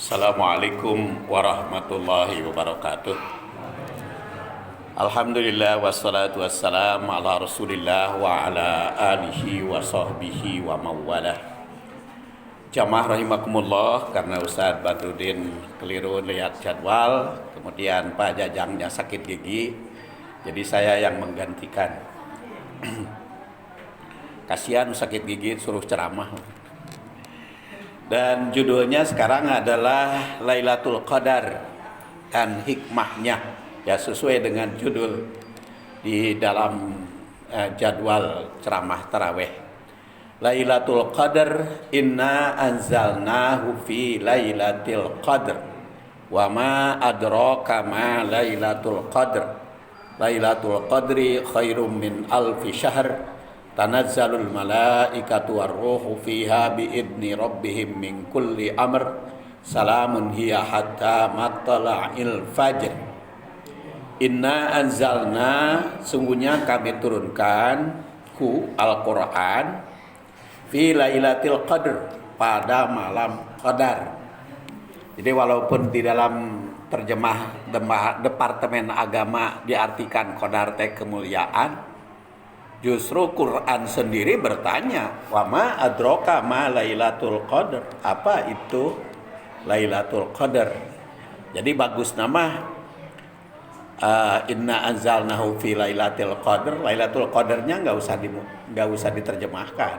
Assalamualaikum warahmatullahi wabarakatuh. Alhamdulillah wassalatu wassalamu ala rasulillah wa ala alihi wa sahbihi wa mawalah. Jamaah rahimakumullah, karena Ustaz Badrudin keliru lihat jadwal, kemudian Pak Jajangnya sakit gigi, jadi saya yang menggantikan. Kasihan sakit gigi suruh ceramah. Dan judulnya sekarang adalah Lailatul Qadar dan hikmahnya, ya sesuai dengan judul di dalam jadwal ceramah tarawih. Lailatul Qadar, inna anzalnahu fi Lailatul Qadar wa ma adraka ma Lailatul Qadar. Lailatul Qadri khairum min alfi syahr. Tanazzalul malaikatu warruhu fiha biidni rabbihim min kulli amr. Salamun hiya hatta matla'il fajr. Inna anzalna, sungguhnya kami turunkan Al-Quran fi lailatul qadr, pada malam qadar. Jadi walaupun di dalam terjemah Departemen Agama diartikan qadar teh kemuliaan, justru Quran sendiri bertanya, wa ma adraka ma Lailatul Qadar, apa itu Lailatul Qadar. Jadi bagus nama inna anzalnahu fi Lailatul Qadar. Lailatul Qadarnya nggak usah diterjemahkan,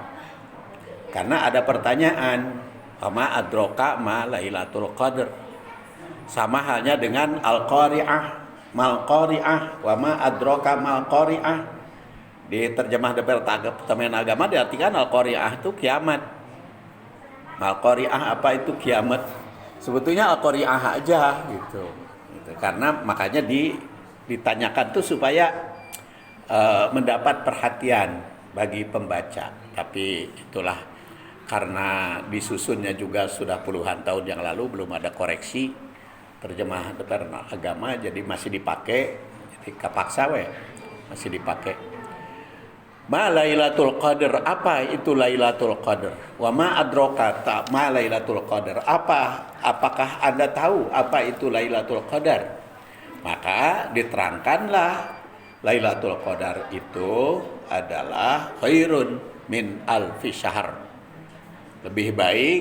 karena ada pertanyaan, wa ma adraka ma Lailatul Qadar. Sama halnya dengan Al-Qari'ah, mal Qari'ah, wa ma adraka mal Qari'ah. Di terjemah Departemen Agama diartikan Al-Qari'ah itu kiamat. Al-Qari'ah apa itu kiamat? Sebetulnya Al-Qari'ah aja gitu. Karena makanya ditanyakan tuh supaya mendapat perhatian bagi pembaca. Tapi itulah, karena disusunnya juga sudah puluhan tahun yang lalu, belum ada koreksi terjemah Departemen Agama, jadi masih dipakai. Jadi kapaksa masih dipakai. Ma Lailatul Qadar, apa itu Lailatul Qadar? Wa ma adraka ma Lailatul Qadar, apakah Anda tahu apa itu Lailatul Qadar? Maka diterangkanlah Lailatul Qadar itu adalah khairun min alfi syahr, lebih baik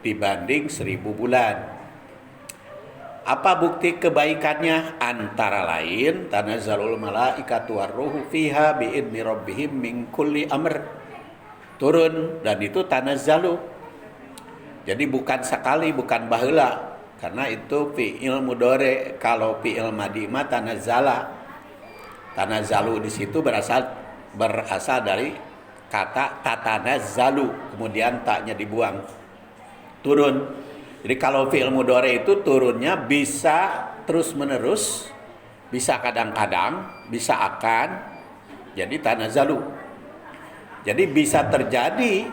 dibanding 1000 bulan. Apa bukti kebaikannya? Antara lain, tanazzalul malaikatu warruhu fiha biidni rabbihim min kulli amr. Turun, dan itu tanazzalu. Jadi bukan sekali, bukan baheula, karena itu fi'il mudhari. Kalau fi'il madhi mah tanazzala. Tanazzalu di situ berasal dari kata tatanazzalu, kemudian taknya dibuang. Turun. Jadi kalau fi'il mudhari itu turunnya bisa terus-menerus, bisa kadang-kadang, bisa akan. Jadi tanazzalu. Jadi bisa terjadi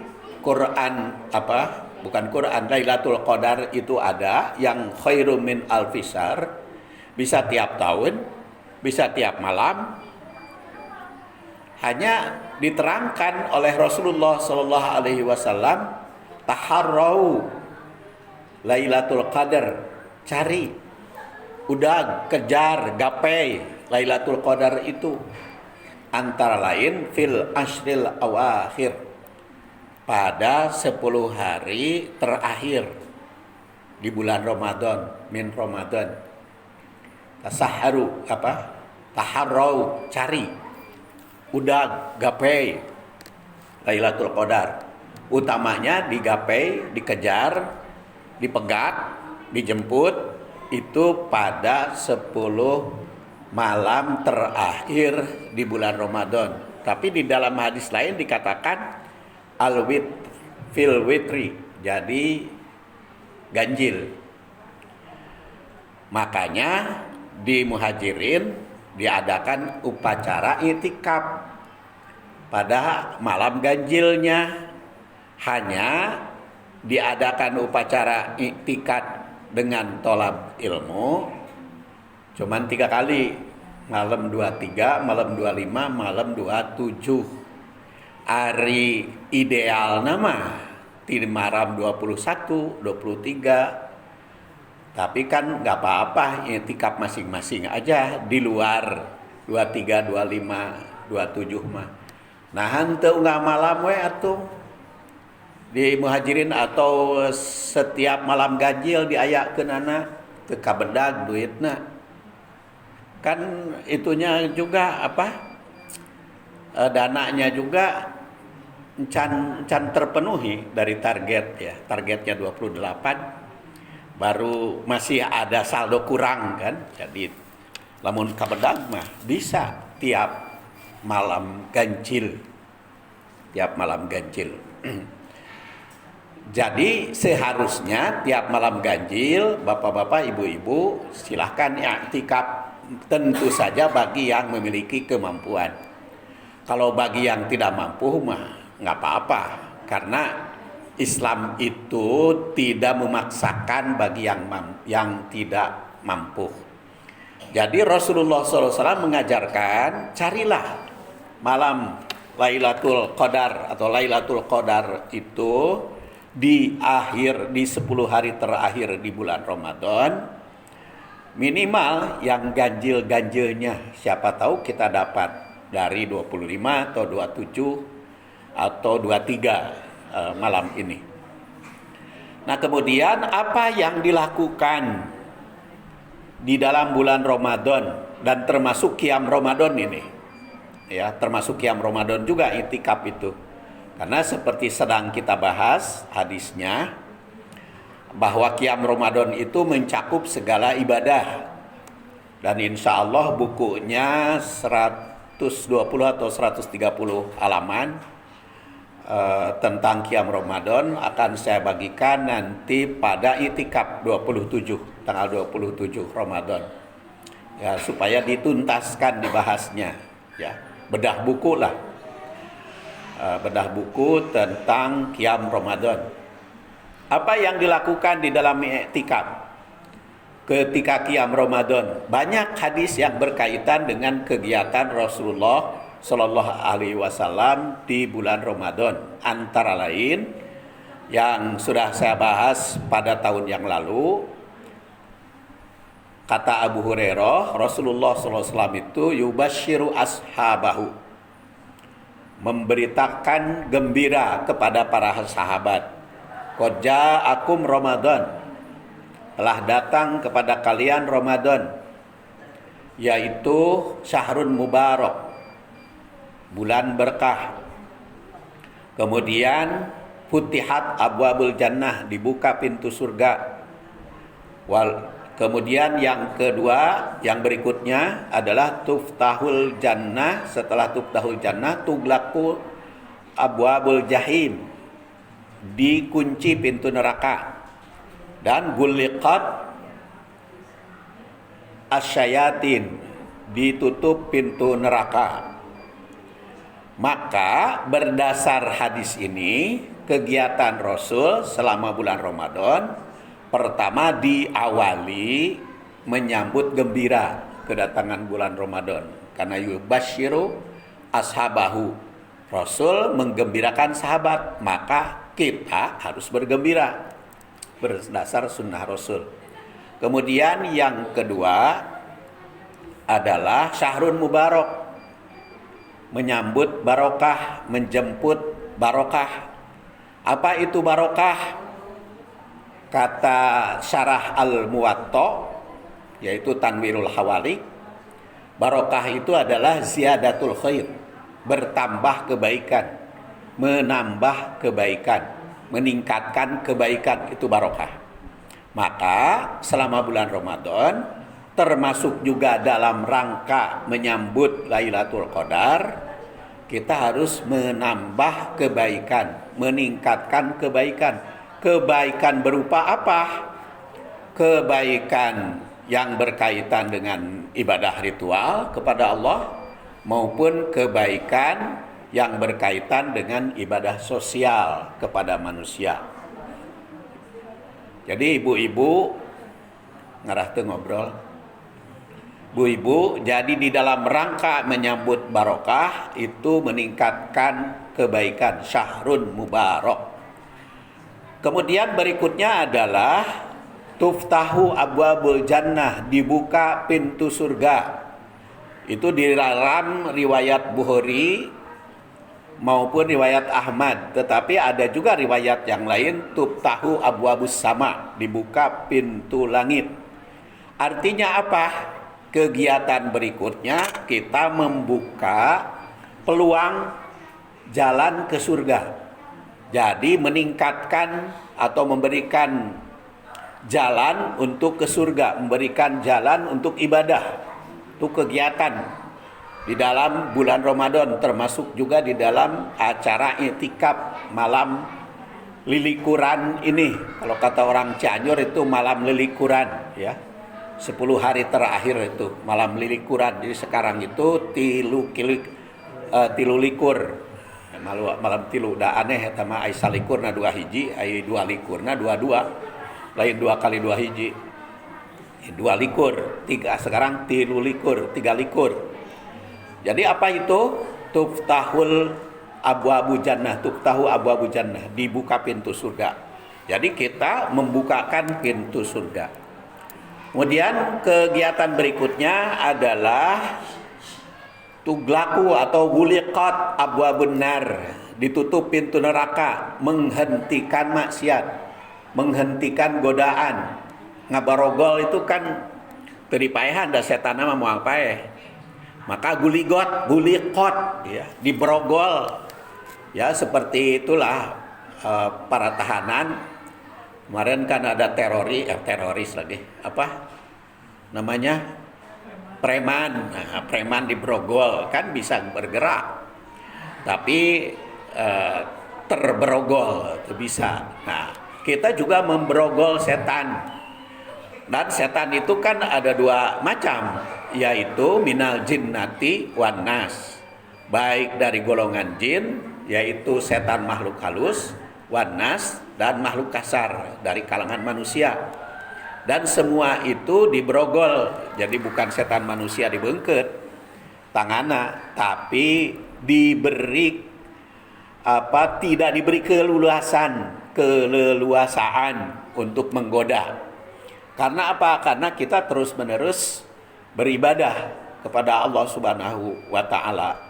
Lailatul Qadar itu ada yang khairum min alfi syahr, bisa tiap tahun, bisa tiap malam. Hanya diterangkan oleh Rasulullah sallallahu alaihi wasallam, taharrau Lailatul Qadar, cari, udah kejar, gapai Lailatul Qadar itu. Antara lain fil ashril awakhir, pada 10 hari terakhir di bulan Ramadan, min Ramadan. Tasaharu, taharrau, cari, udah gapai Lailatul Qadar. Utamanya digapai, dikejar, dipegat, dijemput itu pada 10 malam terakhir di bulan Ramadan. Tapi di dalam hadis lain dikatakan al-wit fil witri, jadi ganjil. Makanya di Muhajirin diadakan upacara i'tikaf pada malam ganjilnya. Hanya diadakan upacara i'tikaf dengan tolab ilmu cuman 3 kali, malam 23, malam 25, malam 27. Hari ideal nama di malam 21, 23, Tapi kan nggak apa-apa, i'tikaf masing-masing aja di luar 23, 25, 27 mah. Nah, henteu nggak malam we atuh di Muhajirin atau setiap malam ganjil diayakeun anak teu kabedag duitna. Kan itunya juga apa? Dananya juga can terpenuhi dari target ya. Targetnya 28, baru masih ada saldo kurang kan. Jadi lamun kabedag mah bisa tiap malam ganjil. Tiap malam ganjil. Jadi seharusnya tiap malam ganjil bapak-bapak, ibu-ibu silahkan i'tikaf, tentu saja bagi yang memiliki kemampuan. Kalau bagi yang tidak mampu mah nggak apa-apa, karena Islam itu tidak memaksakan bagi yang tidak mampu. Jadi Rasulullah SAW mengajarkan, carilah malam Lailatul Qadar atau Lailatul Qadar itu di 10 hari terakhir di bulan Ramadan. Minimal yang ganjil-ganjilnya, siapa tahu kita dapat dari 25 atau 27 atau 23 malam ini. Nah, kemudian apa yang dilakukan di dalam bulan Ramadan dan termasuk qiyam Ramadan ini? Ya, termasuk qiyam Ramadan juga i'tikaf itu. Karena seperti sedang kita bahas hadisnya, bahwa qiyam Ramadan itu mencakup segala ibadah. Dan insya Allah bukunya 120 atau 130 halaman tentang qiyam Ramadan akan saya bagikan nanti pada i'tikaf 27, tanggal 27 Ramadan. Ya, supaya dituntaskan dibahasnya, ya. Bedah buku lah. Bedah buku tentang qiyam Ramadan. Apa yang dilakukan di dalam i'tikaf ketika qiyam Ramadan? Banyak hadis yang berkaitan dengan kegiatan Rasulullah Shallallahu Alaihi Wasallam di bulan Ramadan. Antara lain yang sudah saya bahas pada tahun yang lalu, kata Abu Hurairah, Rasulullah SAW itu yubashiru ashabahu, memberitakan gembira kepada para sahabat. Qad ja'akum Ramadan, telah datang kepada kalian Ramadan, yaitu syahrun mubarak, bulan berkah. Kemudian futihat abwabul jannah, dibuka pintu surga. Kemudian yang kedua, yang berikutnya adalah tuftahul jannah. Setelah tuftahul jannah, tuglaku abwabul jahim, dikunci pintu neraka. Dan guliqat asyayatin, ditutup pintu neraka. Maka berdasar hadis ini, kegiatan Rasul selama bulan Ramadan pertama diawali menyambut gembira kedatangan bulan Ramadan, karena yubashiru ashabahu, Rasul menggembirakan sahabat, maka kita harus bergembira berdasar sunnah Rasul. Kemudian yang kedua adalah syahrun mubarak, menyambut barokah, menjemput barokah. Apa itu barokah? Kata Syarah Al-Muwatta, yaitu Tanwirul Hawali, barokah itu adalah ziyadatul khair, bertambah kebaikan, menambah kebaikan, meningkatkan kebaikan, itu barokah. Maka selama bulan Ramadan, termasuk juga dalam rangka menyambut Lailatul Qadar, kita harus menambah kebaikan, meningkatkan kebaikan. Kebaikan berupa apa? Kebaikan yang berkaitan dengan ibadah ritual kepada Allah, maupun kebaikan yang berkaitan dengan ibadah sosial kepada manusia. Jadi ibu-ibu ngarah teu ngobrol. Bu-ibu, jadi di dalam rangka menyambut barokah itu meningkatkan kebaikan, syahrun mubarak. Kemudian berikutnya adalah tuftahu abwabul jannah, dibuka pintu surga. Itu di dalam riwayat Bukhari maupun riwayat Ahmad. Tetapi ada juga riwayat yang lain, tuftahu abwabus sama, dibuka pintu langit. Artinya apa? Kegiatan berikutnya kita membuka peluang jalan ke surga. Jadi meningkatkan atau memberikan jalan untuk ke surga, memberikan jalan untuk ibadah. Itu kegiatan di dalam bulan Ramadan, termasuk juga di dalam acara i'tikaf malam lilikuran ini. Kalau kata orang Cianjur itu malam lilikuran ya. 10 hari terakhir itu malam lilikuran. Jadi sekarang itu tilu likur. Malam tilu udah aneh eta mah ai salikurna 2 hiji, ai 2 likurna 22. Lain 2 kali 2 hiji. 2 likur, 3 sekarang 3 likur, 3 likur. Jadi apa itu? Tuftahul abwabu jannah, tuftahu abwabu jannah, dibuka pintu surga. Jadi kita membukakan pintu surga. Kemudian kegiatan berikutnya adalah tuglaku atau guliqat abwabun nar, ditutup pintu neraka, menghentikan maksiat, menghentikan godaan. Ngabarogol itu kan teripaehan da setan mah moal paeh. Maka guliqat ya, diberogol. Ya seperti itulah para tahanan. Kemarin kan ada teroris lagi. Apa namanya? Preman. Nah, preman diberogol kan bisa bergerak. Tapi terberogol itu bisa. Nah, kita juga memberogol setan. Dan setan itu kan ada 2 macam, yaitu minal jinnati wan nas, baik dari golongan jin, yaitu setan makhluk halus, wan nas, dan makhluk kasar dari kalangan manusia. Dan semua itu diberogol. Jadi bukan setan manusia dibengket tangana, tapi tidak diberi keleluasaan untuk menggoda. Karena apa? Karena kita terus-menerus beribadah kepada Allah Subhanahu wa taala.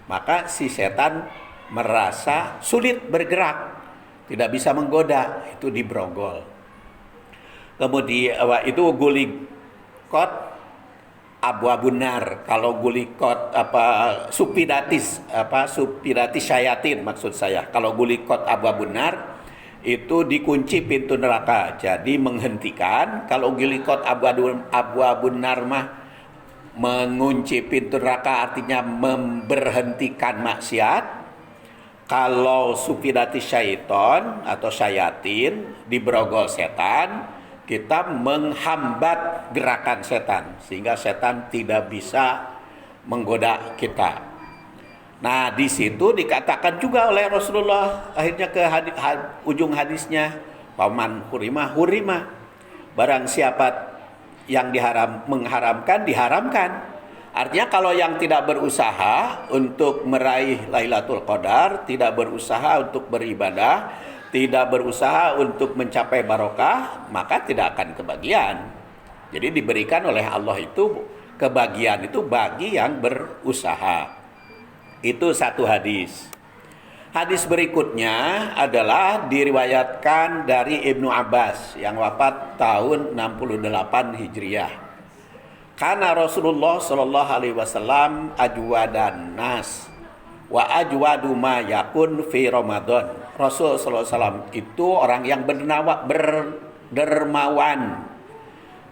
Maka si setan merasa sulit bergerak, tidak bisa menggoda, itu diberogol. Kemudian itu guliqat abwabun nar. Kalau guliqat supidatis syayatin maksud saya. Kalau guliqat abwabun nar itu dikunci pintu neraka, jadi menghentikan. Kalau guliqat abwabun nar mah mengunci pintu neraka, artinya memberhentikan maksiat. Kalau supidati syaiton atau syayatin, diberogol setan, kita menghambat gerakan setan sehingga setan tidak bisa menggoda kita. Nah, di situ dikatakan juga oleh Rasulullah akhirnya ke ujung hadisnya, paman hurima, barang siapa yang mengharamkan diharamkan. Artinya kalau yang tidak berusaha untuk meraih Lailatul Qadar, tidak berusaha untuk beribadah, tidak berusaha untuk mencapai barokah, maka tidak akan kebagian. Jadi diberikan oleh Allah itu kebagian itu bagi yang berusaha. Itu satu hadis. Hadis berikutnya adalah diriwayatkan dari Ibnu Abbas yang wafat tahun 68 Hijriah. Karena Rasulullah sallallahu alaihi wasallam ajwadan nas wa ajwadu ma yakun fi Ramadan. Rasul sallallahu alaihi wasallam itu orang yang berdermawan,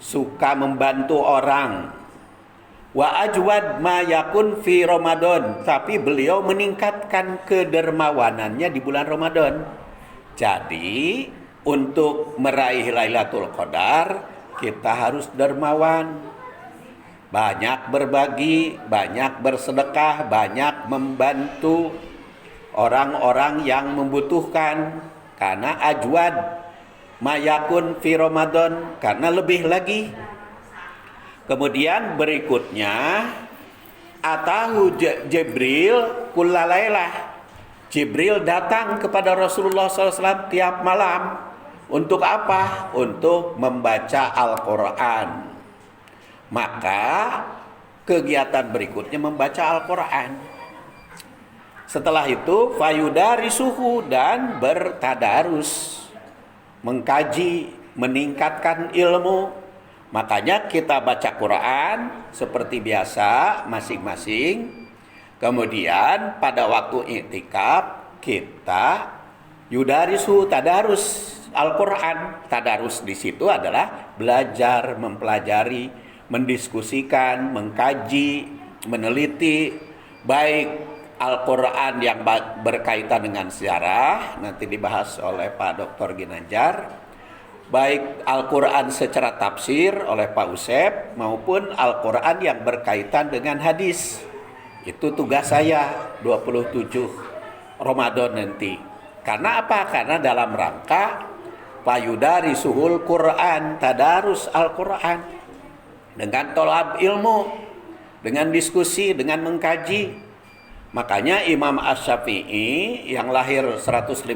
suka membantu orang. Wa ajwad ma yakun fi Ramadan, tapi beliau meningkatkan kedermawanannya di bulan Ramadan. Jadi untuk meraih Lailatul Qadar kita harus dermawan, banyak berbagi, banyak bersedekah, banyak membantu orang-orang yang membutuhkan. Karena ajwad ma yakun fi Ramadan, karena lebih lagi. Kemudian berikutnya atahu Jibril kullalailah. Jibril datang kepada Rasulullah SAW tiap malam Untuk apa? Untuk membaca Al-Quran. Maka kegiatan berikutnya membaca Al-Quran. Setelah itu fayudarisuhu, dan bertadarus, mengkaji, meningkatkan ilmu. Makanya kita baca Quran seperti biasa masing-masing. Kemudian pada waktu iktikaf kita yudarisu, tadarus Al-Quran. Tadarus di situ adalah belajar, mempelajari, mendiskusikan, mengkaji, meneliti, baik Al-Quran yang berkaitan dengan sejarah, nanti dibahas oleh Pak Dr. Ginanjar, baik Al-Quran secara tafsir oleh Pak Usep, maupun Al-Quran yang berkaitan dengan hadis. Itu tugas saya 27 Ramadan nanti. Karena apa? Karena dalam rangka fayudarisuhul Quran, tadarus Al-Quran, dengan tolab ilmu, dengan diskusi, dengan mengkaji. Makanya Imam Asy-Syafi'i yang lahir 150,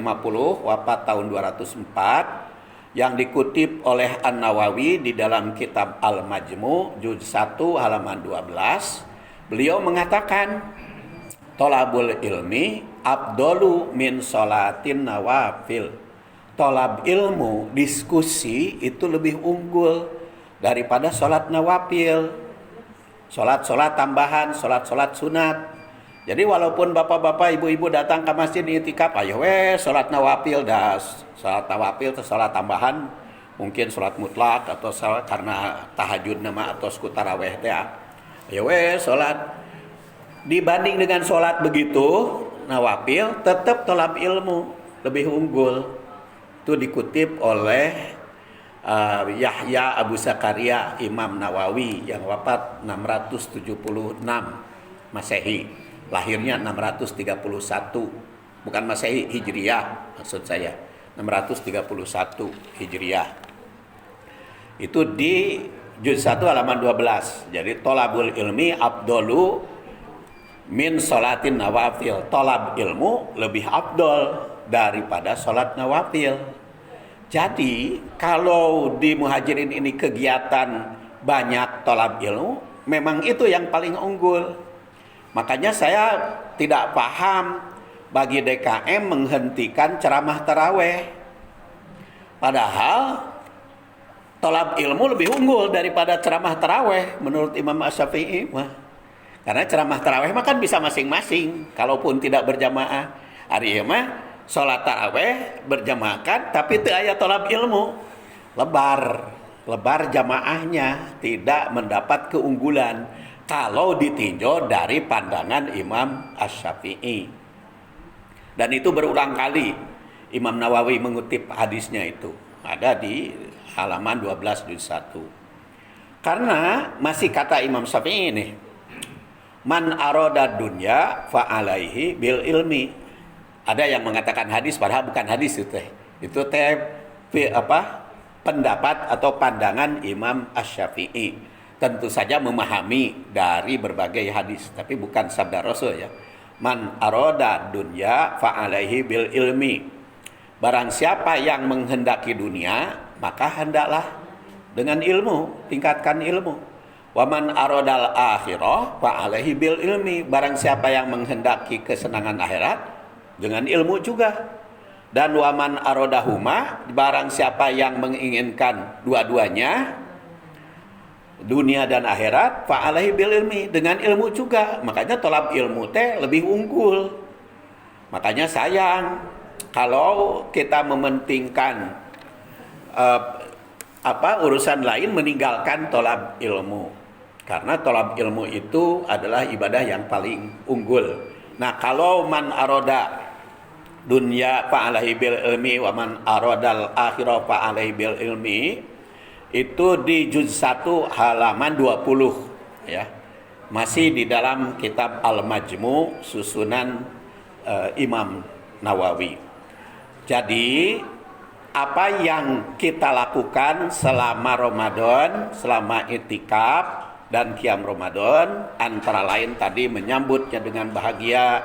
wafat tahun 204, yang dikutip oleh An-Nawawi di dalam kitab Al-Majmu' juz 1 halaman 12, beliau mengatakan tolabul ilmi afdalu min sholatin nawafil. Tolab ilmu, diskusi itu lebih unggul daripada sholat nawafil, sholat tambahan, sholat sunat. Jadi walaupun bapak-bapak, ibu-ibu datang ke masjid iktikaf, ayo sholat nawafil, sholat nawafil atau sholat tambahan, mungkin sholat mutlak atau sholat karena tahajud nama atau tarawih teh. Ayo sholat. Dibanding dengan sholat begitu nawafil, tetap tolab ilmu lebih unggul. Itu dikutip oleh Yahya Abu Zakaria Imam Nawawi yang wafat 676 Masehi. Lahirnya 631, bukan Masehi, Hijriyah maksud saya, 631 Hijriyah. Itu di juz 1 halaman 12. Jadi tolabul ilmi afdalu min sholatin nawafil. Tolab ilmu lebih afdol daripada sholat nawafil. Jadi kalau di Muhajirin ini kegiatan banyak tolab ilmu, memang itu yang paling unggul. Makanya saya tidak paham bagi DKM menghentikan ceramah taraweh. Padahal tolab ilmu lebih unggul daripada ceramah taraweh menurut Imam Asy-Syafi'i. Karena ceramah taraweh mah kan bisa masing-masing, kalaupun tidak berjamaah. Ari ieu mah salat taraweh berjamaah kan, tapi teu aya tolab ilmu. Lebar jamaahnya, tidak mendapat keunggulan kalau ditinjau dari pandangan Imam Asy-Syafi'i. Dan itu berulang kali Imam Nawawi mengutip hadisnya itu. Ada di halaman 12 juz 1. Karena masih kata Imam Syafi'i ini, man aroda dunya fa alaihi bil ilmi. Ada yang mengatakan hadis padahal bukan hadis itu. Itu pendapat atau pandangan Imam Asy-Syafi'i. Tentu saja memahami dari berbagai hadis, tapi bukan sabda Rasul ya. Man aroda dunya fa alaihi bil ilmi. Barang siapa yang menghendaki dunia, maka hendaklah dengan ilmu, tingkatkan ilmu. Wa man arodal akhirah fa alaihi bil ilmi. Barang siapa yang menghendaki kesenangan akhirat, dengan ilmu juga. Dan wa man arodahuma, barang siapa yang menginginkan dua-duanya, dunia dan akhirat, fa alaihi bil ilmi, dengan ilmu juga. Makanya tolab ilmu teh lebih unggul. Makanya sayang kalau kita mementingkan urusan lain meninggalkan tolab ilmu. Karena tolab ilmu itu adalah ibadah yang paling unggul. Nah, kalau man aroda dunya fa alaihi bil ilmi wa man arodal akhirah fa alaihi bil ilmi, itu di juz 1 halaman 20 ya. Masih di dalam kitab Al-Majmu' susunan Imam Nawawi. Jadi apa yang kita lakukan selama Ramadan, selama iktikaf dan qiyam Ramadan, antara lain tadi menyambutnya dengan bahagia,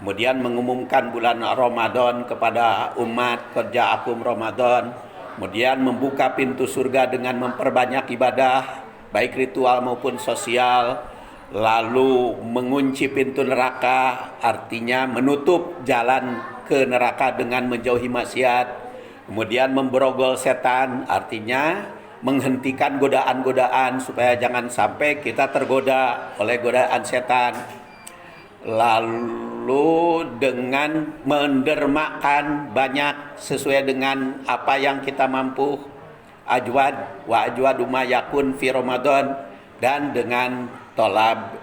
Kemudian mengumumkan bulan Ramadan kepada umat, qad ja'akum Ramadan. Kemudian membuka pintu surga dengan memperbanyak ibadah, baik ritual maupun sosial. Lalu mengunci pintu neraka, artinya menutup jalan ke neraka dengan menjauhi maksiat. Kemudian memberogol setan, artinya menghentikan godaan-godaan supaya jangan sampai kita tergoda oleh godaan setan. Lalu dengan mendermakan banyak sesuai dengan apa yang kita mampu, ajwad wa ajwadu ma yakun fi Ramadan, dan dengan tolab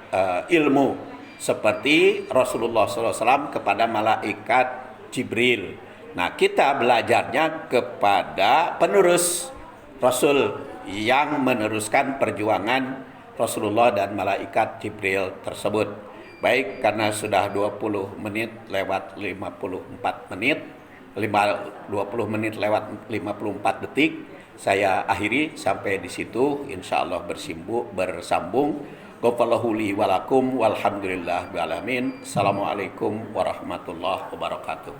ilmu seperti Rasulullah SAW kepada malaikat Jibril. Nah, kita belajarnya kepada penerus Rasul yang meneruskan perjuangan Rasulullah dan malaikat Jibril tersebut. Baik, karena sudah 20 menit lewat 54 menit, 20 menit lewat 54 detik, saya akhiri sampai di situ. Insyaallah bersambung. Ghafarallahu li wa lakum walhamdulillah bil alamin. Assalamualaikum warahmatullahi wabarakatuh.